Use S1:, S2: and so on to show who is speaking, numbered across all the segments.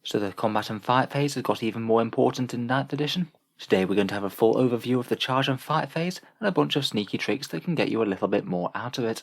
S1: So the combat and fight phase has got even more important in 9th edition. Today we're going to have a full overview of the charge and fight phase and a bunch of sneaky tricks that can get you a little bit more out of it.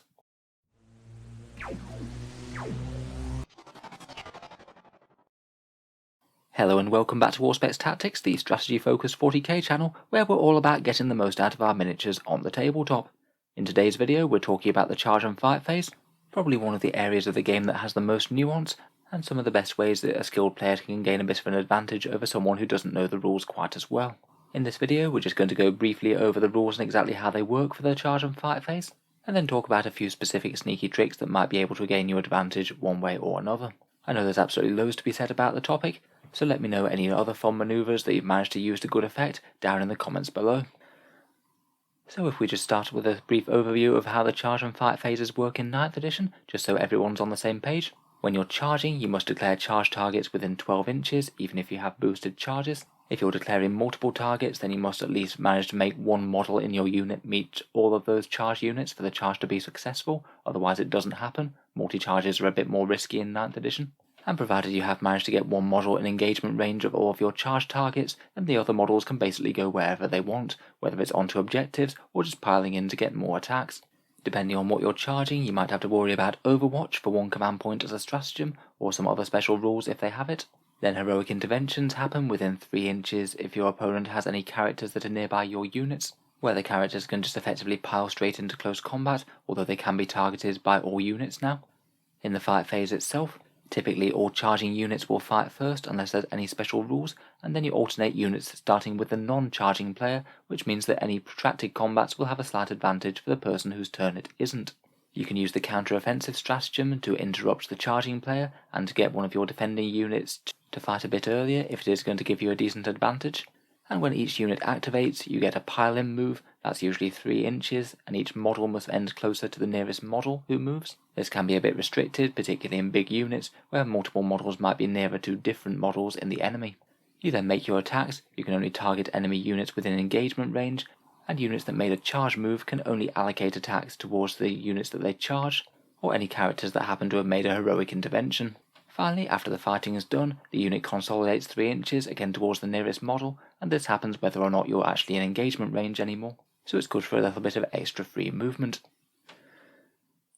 S1: Hello and welcome back to Auspex Tactics, the strategy focused 40k channel where we're all about getting the most out of our miniatures on the tabletop. In today's video we're talking about the charge and fight phase, probably one of the areas of the game that has the most nuance, and some of the best ways that a skilled player can gain a bit of an advantage over someone who doesn't know the rules quite as well. In this video we're just going to go briefly over the rules and exactly how they work for the charge and fight phase, and then talk about a few specific sneaky tricks that might be able to gain you advantage one way or another. I know there's absolutely loads to be said about the topic, so let me know any other fun manoeuvres that you've managed to use to good effect down in the comments below. So if we just start with a brief overview of how the charge and fight phases work in 9th edition, just so everyone's on the same page. When you're charging, you must declare charge targets within 12 inches, even if you have boosted charges. If you're declaring multiple targets, then you must at least manage to make one model in your unit meet all of those charge units for the charge to be successful, otherwise it doesn't happen. Multi-charges are a bit more risky in 9th edition. And provided you have managed to get one model in engagement range of all of your charge targets, then the other models can basically go wherever they want, whether it's onto objectives or just piling in to get more attacks. Depending on what you're charging, you might have to worry about Overwatch for one command point as a stratagem, or some other special rules if they have it. Then heroic interventions happen within 3 inches if your opponent has any characters that are nearby your units, where the characters can just effectively pile straight into close combat, although they can be targeted by all units now. In the fight phase itself, typically all charging units will fight first unless there's any special rules, and then you alternate units starting with the non-charging player, which means that any protracted combats will have a slight advantage for the person whose turn it isn't. You can use the counter-offensive stratagem to interrupt the charging player and to get one of your defending units to fight a bit earlier if it is going to give you a decent advantage. And when each unit activates, you get a pile-in move, that's usually 3 inches, and each model must end closer to the nearest model who moves. This can be a bit restricted, particularly in big units, where multiple models might be nearer to different models in the enemy. You then make your attacks, you can only target enemy units within engagement range, and units that made a charge move can only allocate attacks towards the units that they charge, or any characters that happen to have made a heroic intervention. Finally, after the fighting is done, the unit consolidates 3 inches again towards the nearest model, and this happens whether or not you're actually in engagement range anymore, so it's good for a little bit of extra free movement.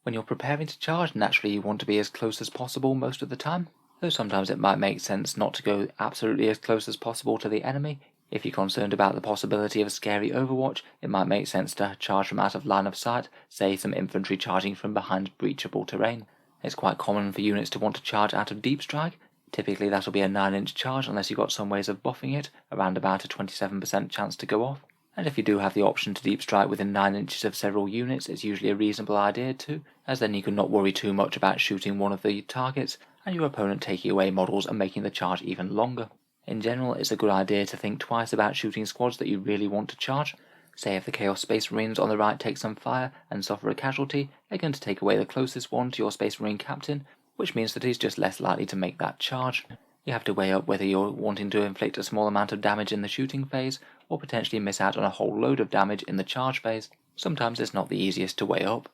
S1: When you're preparing to charge, naturally you want to be as close as possible most of the time, though sometimes it might make sense not to go absolutely as close as possible to the enemy. If you're concerned about the possibility of a scary Overwatch, it might make sense to charge from out of line of sight, say some infantry charging from behind breachable terrain. It's quite common for units to want to charge out of deep strike. Typically that'll be a 9-inch charge unless you've got some ways of buffing it, around about a 27% chance to go off. And if you do have the option to deep strike within 9 inches of several units, it's usually a reasonable idea too, as then you can not worry too much about shooting one of the targets, and your opponent taking away models and making the charge even longer. In general, it's a good idea to think twice about shooting squads that you really want to charge. Say if the Chaos Space Marines on the right take some fire and suffer a casualty, they're going to take away the closest one to your Space Marine captain, which means that he's just less likely to make that charge. You have to weigh up whether you're wanting to inflict a small amount of damage in the shooting phase, or potentially miss out on a whole load of damage in the charge phase. Sometimes it's not the easiest to weigh up.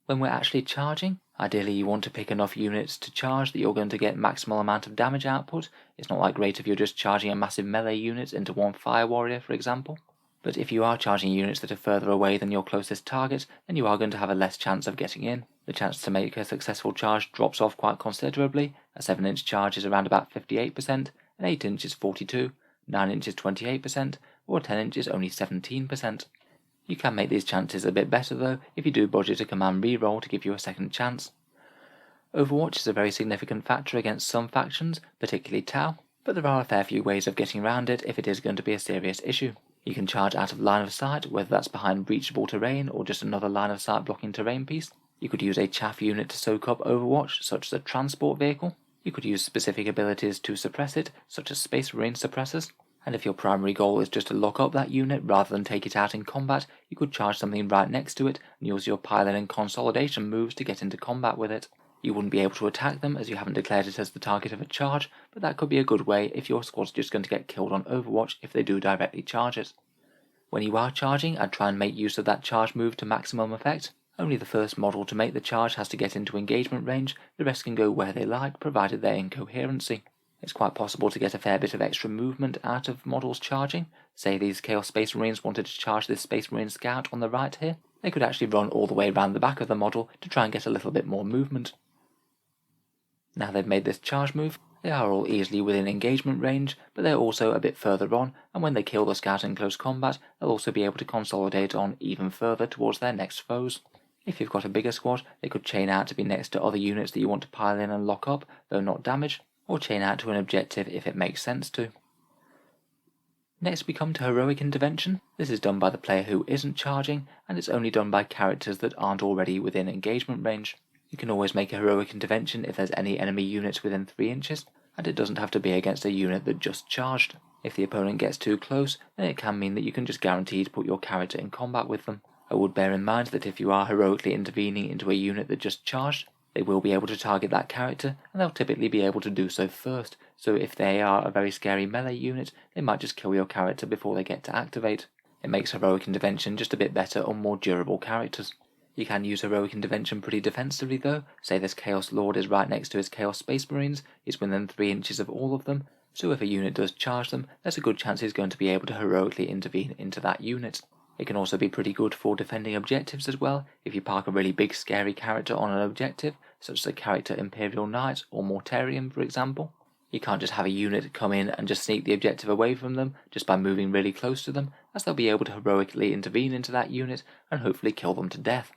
S1: When we're actually charging, ideally you want to pick enough units to charge that you're going to get maximal amount of damage output. It's not like great if you're just charging a massive melee unit into one fire warrior, for example. But if you are charging units that are further away than your closest target, then you are going to have a less chance of getting in. The chance to make a successful charge drops off quite considerably. A 7-inch charge is around about 58%, an 8-inch is 42%, 9-inch is 28%, or a 10-inch is only 17%. You can make these chances a bit better though if you do budget a command reroll to give you a second chance. Overwatch is a very significant factor against some factions, particularly Tau, but there are a fair few ways of getting around it if it is going to be a serious issue. You can charge out of line of sight, whether that's behind breachable terrain or just another line of sight blocking terrain piece. You could use a chaff unit to soak up Overwatch, such as a transport vehicle. You could use specific abilities to suppress it, such as Space Marine suppressors. And if your primary goal is just to lock up that unit rather than take it out in combat, you could charge something right next to it and use your pile-in and consolidation moves to get into combat with it. You wouldn't be able to attack them as you haven't declared it as the target of a charge, but that could be a good way if your squad's just going to get killed on Overwatch if they do directly charge it. When you are charging, I'd try and make use of that charge move to maximum effect. Only the first model to make the charge has to get into engagement range, the rest can go where they like provided they're in coherency. It's quite possible to get a fair bit of extra movement out of models charging. Say these Chaos Space Marines wanted to charge this Space Marine Scout on the right here, they could actually run all the way around the back of the model to try and get a little bit more movement. Now they've made this charge move, they are all easily within engagement range, but they're also a bit further on, and when they kill the Scout in close combat, they'll also be able to consolidate on even further towards their next foes. If you've got a bigger squad, they could chain out to be next to other units that you want to pile in and lock up, though not damage, or chain out to an objective if it makes sense to. Next we come to Heroic Intervention. This is done by the player who isn't charging, and it's only done by characters that aren't already within engagement range. You can always make a Heroic Intervention if there's any enemy units within 3 inches, and it doesn't have to be against a unit that just charged. If the opponent gets too close, then it can mean that you can just guarantee to put your character in combat with them. I would bear in mind that if you are heroically intervening into a unit that just charged, they will be able to target that character, and they'll typically be able to do so first, so if they are a very scary melee unit, they might just kill your character before they get to activate. It makes Heroic Intervention just a bit better on more durable characters. You can use Heroic Intervention pretty defensively though. Say this Chaos Lord is right next to his Chaos Space Marines, he's within 3 inches of all of them, so if a unit does charge them, there's a good chance he's going to be able to heroically intervene into that unit. It can also be pretty good for defending objectives as well. If you park a really big scary character on an objective, such as the character Imperial Knight or Mortarion for example, you can't just have a unit come in and just sneak the objective away from them just by moving really close to them, as they'll be able to heroically intervene into that unit and hopefully kill them to death.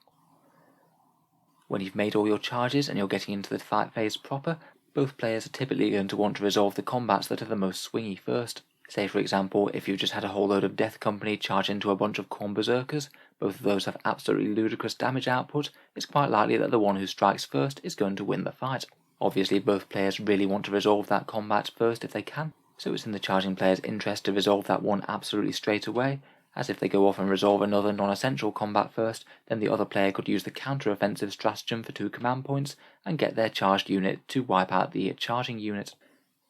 S1: When you've made all your charges and you're getting into the fight phase proper, both players are typically going to want to resolve the combats that are the most swingy first. Say for example, if you've just had a whole load of Death Company charge into a bunch of Khorne Berserkers, both of those have absolutely ludicrous damage output, it's quite likely that the one who strikes first is going to win the fight. Obviously both players really want to resolve that combat first if they can, so it's in the charging player's interest to resolve that one absolutely straight away, as if they go off and resolve another non-essential combat first, then the other player could use the counter-offensive stratagem for 2 command points and get their charged unit to wipe out the charging unit.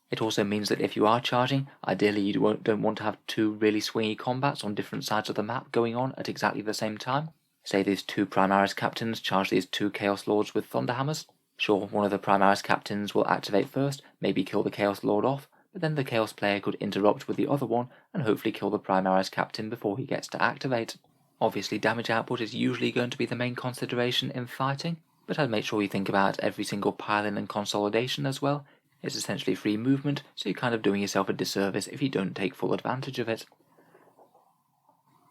S1: It also means that if you are charging, ideally you don't want to have 2 really swingy combats on different sides of the map going on at exactly the same time. Say these 2 Primaris captains charge these 2 Chaos Lords with Thunderhammers. Sure, one of the Primaris captains will activate first, maybe kill the Chaos Lord off, but then the Chaos player could interrupt with the other one and hopefully kill the Primaris captain before he gets to activate. Obviously damage output is usually going to be the main consideration in fighting, but I'd make sure you think about every single pile-in and consolidation as well. It's essentially free movement, so you're kind of doing yourself a disservice if you don't take full advantage of it.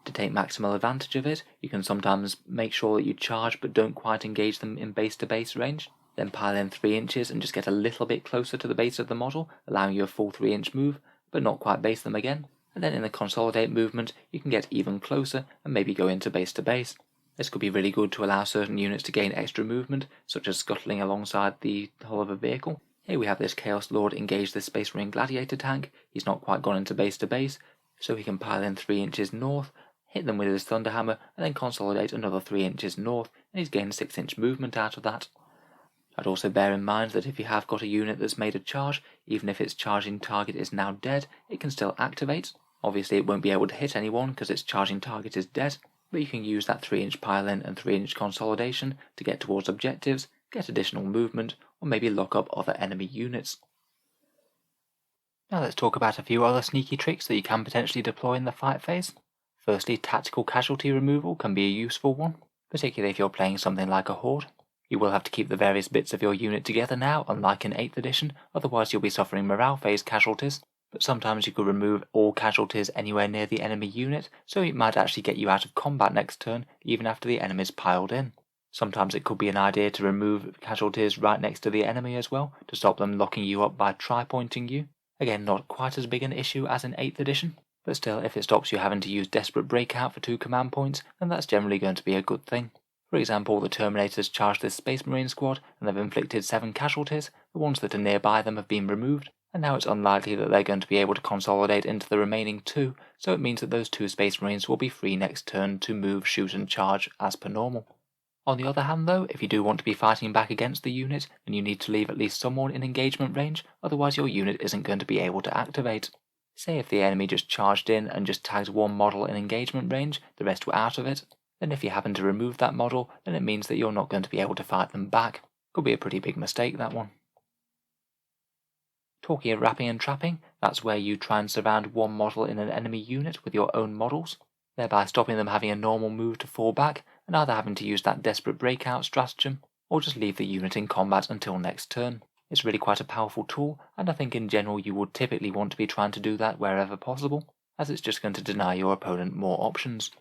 S1: To take maximal advantage of it, you can sometimes make sure that you charge but don't quite engage them in base-to-base range, then pile in 3 inches and just get a little bit closer to the base of the model, allowing you a full 3-inch move, but not quite base them again, and then in the consolidate movement you can get even closer and maybe go into base-to-base. This could be really good to allow certain units to gain extra movement, such as scuttling alongside the hull of a vehicle. Here we have this Chaos Lord engage this Space Marine Gladiator tank. He's not quite gone into base to base, so he can pile in 3 inches north, hit them with his Thunderhammer, and then consolidate another 3 inches north, and he's gained 6-inch movement out of that. I'd also bear in mind that if you have got a unit that's made a charge, even if its charging target is now dead, it can still activate. Obviously it won't be able to hit anyone because its charging target is dead, but you can use that 3-inch pile-in and 3-inch consolidation to get towards objectives, get additional movement, or maybe lock up other enemy units. Now let's talk about a few other sneaky tricks that you can potentially deploy in the fight phase. Firstly, tactical casualty removal can be a useful one, particularly if you're playing something like a Horde. You will have to keep the various bits of your unit together now, unlike in 8th edition, otherwise you'll be suffering morale phase casualties, but sometimes you could remove all casualties anywhere near the enemy unit, so it might actually get you out of combat next turn, even after the enemy's piled in. Sometimes it could be an idea to remove casualties right next to the enemy as well, to stop them locking you up by tri-pointing you. Again, not quite as big an issue as in 8th edition, but still, if it stops you having to use Desperate Breakout for 2 command points, then that's generally going to be a good thing. For example, the Terminators charged this Space Marine squad, and they've inflicted 7 casualties. The ones that are nearby them have been removed, and now it's unlikely that they're going to be able to consolidate into the remaining 2, so it means that those 2 Space Marines will be free next turn to move, shoot and charge as per normal. On the other hand though, if you do want to be fighting back against the unit, then you need to leave at least someone in engagement range, otherwise your unit isn't going to be able to activate. Say if the enemy just charged in and just tagged one model in engagement range, the rest were out of it. Then if you happen to remove that model, then it means that you're not going to be able to fight them back. Could be a pretty big mistake, that one. Talking of wrapping and trapping, that's where you try and surround one model in an enemy unit with your own models, thereby stopping them having a normal move to fall back and either having to use that desperate breakout stratagem or just leave the unit in combat until next turn. It's really quite a powerful tool, and I think in general you would typically want to be trying to do that wherever possible, as it's just going to deny your opponent more options.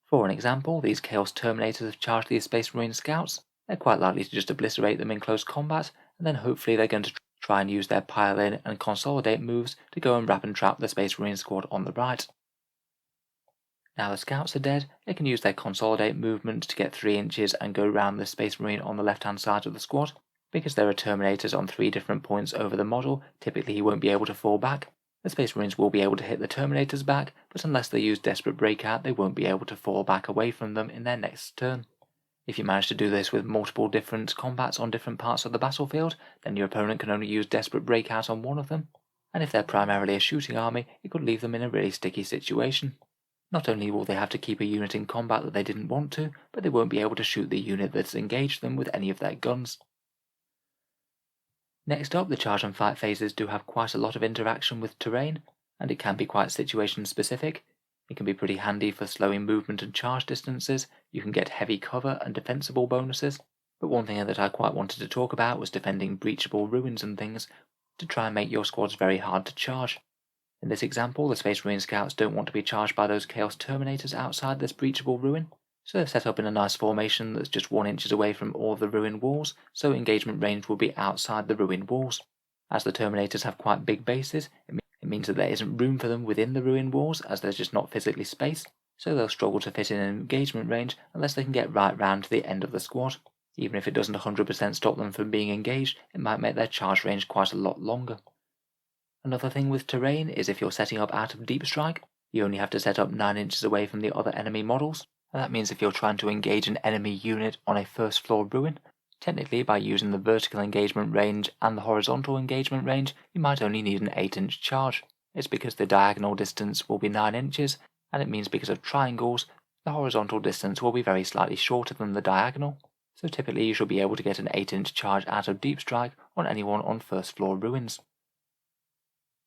S1: For an example, these Chaos Terminators have charged these Space Marine Scouts. They're quite likely to just obliterate them in close combat, and then hopefully they're going to try and use their pile in and consolidate moves to go and wrap and trap the Space Marine squad on the right. Now the Scouts are dead, they can use their consolidate movement to get 3 inches and go round the Space Marine on the left hand side of the squad. Because there are Terminators on 3 different points over the model, typically he won't be able to fall back. The Space Marines will be able to hit the Terminators back, but unless they use Desperate Breakout, they won't be able to fall back away from them in their next turn. If you manage to do this with multiple different combats on different parts of the battlefield, then your opponent can only use Desperate Breakout on one of them, and if they're primarily a shooting army, it could leave them in a really sticky situation. Not only will they have to keep a unit in combat that they didn't want to, but they won't be able to shoot the unit that's engaged them with any of their guns. Next up, the charge and fight phases do have quite a lot of interaction with terrain, and it can be quite situation specific. It can be pretty handy for slowing movement and charge distances. You can get heavy cover and defensible bonuses, but one thing that I quite wanted to talk about was defending breachable ruins and things to try and make your squads very hard to charge. In this example, the Space Marine Scouts don't want to be charged by those Chaos Terminators outside this breachable ruin, so they're set up in a nice formation that's just 1 inch away from all the ruin walls, so engagement range will be outside the ruin walls. As the Terminators have quite big bases, it means that there isn't room for them within the ruin walls, as there's just not physically space, so they'll struggle to fit in an engagement range unless they can get right round to the end of the squad. Even if it doesn't 100% stop them from being engaged, it might make their charge range quite a lot longer. Another thing with terrain is if you're setting up out of deep strike, you only have to set up 9 inches away from the other enemy models, and that means if you're trying to engage an enemy unit on a first floor ruin, technically by using the vertical engagement range and the horizontal engagement range, you might only need an 8-inch charge. It's because the diagonal distance will be 9 inches, and it means because of triangles, the horizontal distance will be very slightly shorter than the diagonal, so typically you should be able to get an 8-inch charge out of deep strike on anyone on first floor ruins.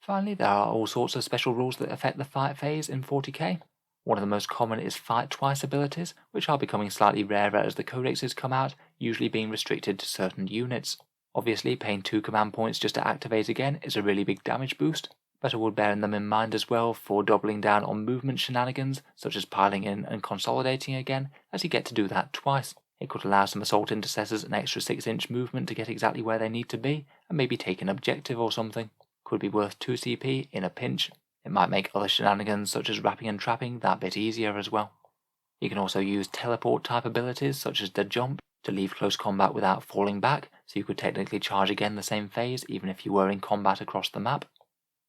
S1: Finally, there are all sorts of special rules that affect the fight phase in 40k. One of the most common is Fight Twice abilities, which are becoming slightly rarer as the codexes come out, usually being restricted to certain units. Obviously, paying 2 command points just to activate again is a really big damage boost, but I would bear them in mind as well for doubling down on movement shenanigans, such as piling in and consolidating again, as you get to do that twice. It could allow some Assault Intercessors an extra 6-inch movement to get exactly where they need to be, and maybe take an objective or something. Could be worth 2 CP in a pinch. It might make other shenanigans such as wrapping and trapping that bit easier as well. You can also use teleport type abilities such as the jump to leave close combat without falling back, so you could technically charge again the same phase even if you were in combat across the map.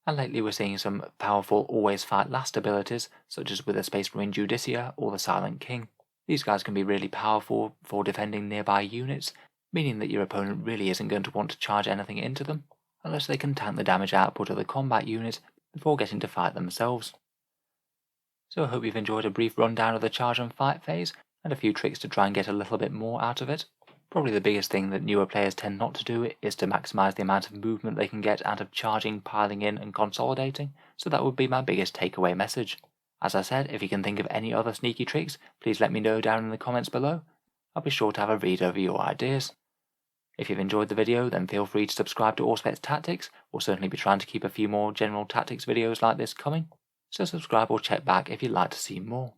S1: And lately we're seeing some powerful always fight last abilities such as with the Space Marine Judicia or the Silent King. These guys can be really powerful for defending nearby units, meaning that your opponent really isn't going to want to charge anything into them, unless they can tank the damage output of the combat unit before getting to fight themselves. So I hope you've enjoyed a brief rundown of the charge and fight phase, and a few tricks to try and get a little bit more out of it. Probably the biggest thing that newer players tend not to do is to maximise the amount of movement they can get out of charging, piling in and consolidating, so that would be my biggest takeaway message. As I said, if you can think of any other sneaky tricks, please let me know down in the comments below. I'll be sure to have a read over your ideas. If you've enjoyed the video, then feel free to subscribe to Auspex Tactics. We'll certainly be trying to keep a few more general tactics videos like this coming, so subscribe or check back if you'd like to see more.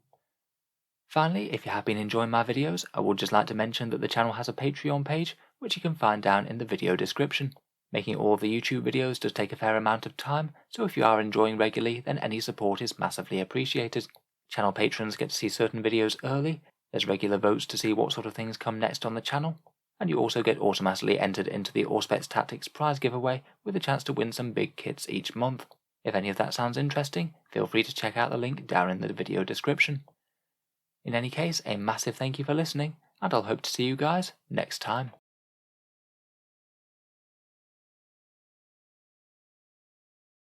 S1: Finally, if you have been enjoying my videos, I would just like to mention that the channel has a Patreon page, which you can find down in the video description. Making all of the YouTube videos does take a fair amount of time, so if you are enjoying regularly, then any support is massively appreciated. Channel patrons get to see certain videos early, there's regular votes to see what sort of things come next on the channel, and you also get automatically entered into the Auspex Tactics prize giveaway with a chance to win some big kits each month. If any of that sounds interesting, feel free to check out the link down in the video description. In any case, a massive thank you for listening, and I'll hope to see you guys next time.